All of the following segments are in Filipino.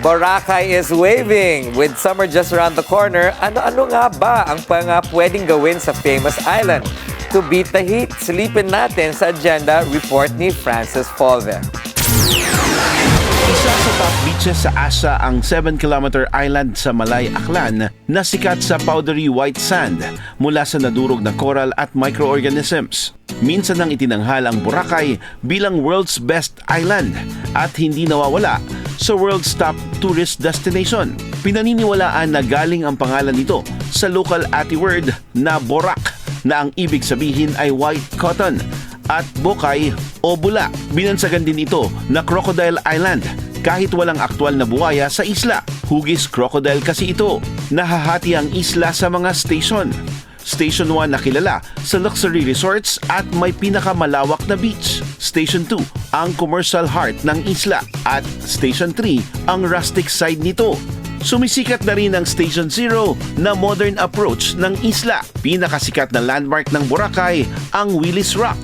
Boracay is waving. With summer just around the corner, ano-ano nga ba ang pwedeng gawin sa famous island? To beat the heat, silipin natin sa agenda report ni Francis Polve. Isa sa top beaches sa Asia ang 7-kilometer island sa Malay, Aklan na sikat sa powdery white sand mula sa nadurog na coral at microorganisms. Minsan nang itinanghal ang Boracay bilang world's best island at hindi nawawala sa world's top tourist destination. Pinaniniwalaan na galing ang pangalan nito sa local Ati word na borak na ang ibig sabihin ay white cotton at bokay o bula. Binansagan din ito na Crocodile Island kahit walang aktwal na buhaya sa isla. Hugis crocodile kasi ito. Nahahati ang isla sa mga station. Station 1 na kilala sa luxury resorts at may pinakamalawak na beach. Station 2 ang commercial heart ng isla at Station 3 ang rustic side nito. Sumisikat na rin ang Station 0 na modern approach ng isla. Pinakasikat na landmark ng Boracay ang Willis Rock.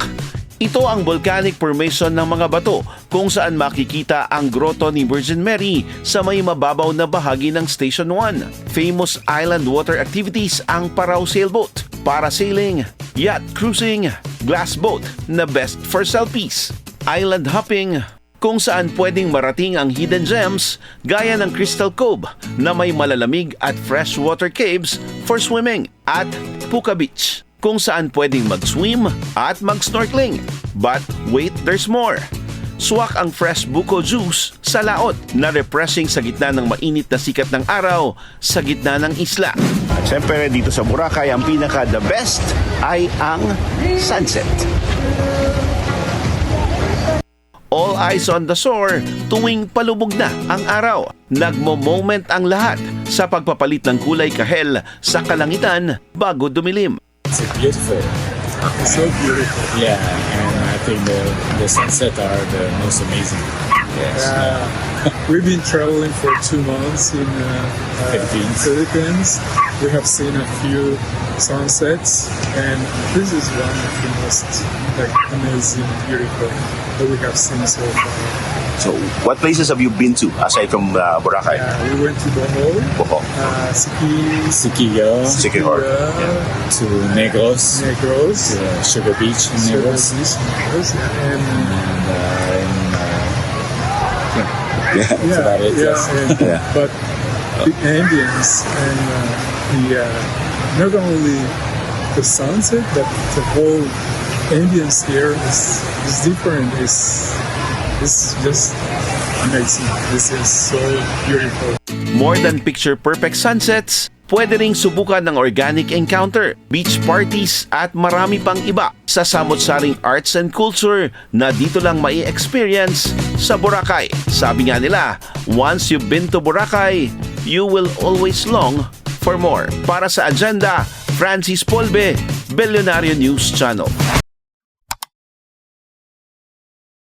Ito ang volcanic formation ng mga bato kung saan makikita ang grotto ni Virgin Mary sa may mababaw na bahagi ng Station 1. Famous island water activities ang Parao sailboat, parasailing, yacht cruising, glass boat na best for selfies, island hopping, kung saan pwedeng marating ang hidden gems gaya ng Crystal Cove na may malalamig at freshwater caves for swimming, at Puka Beach kung saan pwedeng mag-swim at mag-snorkeling. But wait, there's more. Swak ang fresh buko juice sa laot na refreshing sa gitna ng mainit na sikat ng araw sa gitna ng isla. At syempre dito sa Boracay, ang pinaka-the best ay ang sunset. All eyes on the shore tuwing palubog na ang araw. Nagmo-moment ang lahat sa pagpapalit ng kulay kahel sa kalangitan bago dumilim. It's beautiful. It's so beautiful. Yeah, and I think the sunset are the most amazing. Yes. We've been traveling for 2 months in Philippines. We have seen a few sunsets, and this is one of the most amazing, beautiful that we have seen so far. So, what places have you been to aside from Boracay? We went to Bohol, Siquijor, to Negros, to Sugar Beach in Negros, and that's about it. Yes. But the ambience and not only the sunset, but the whole ambience here is different. It's just amazing. This is so beautiful. More than picture-perfect sunsets, pwede ring subukan ng organic encounter, beach parties at marami pang iba sa samot-saring arts and culture na dito lang mai-experience sa Boracay. Sabi nga nila, once you've been to Boracay, you will always long for more. Para sa agenda, Francis Polve, Billionario News Channel.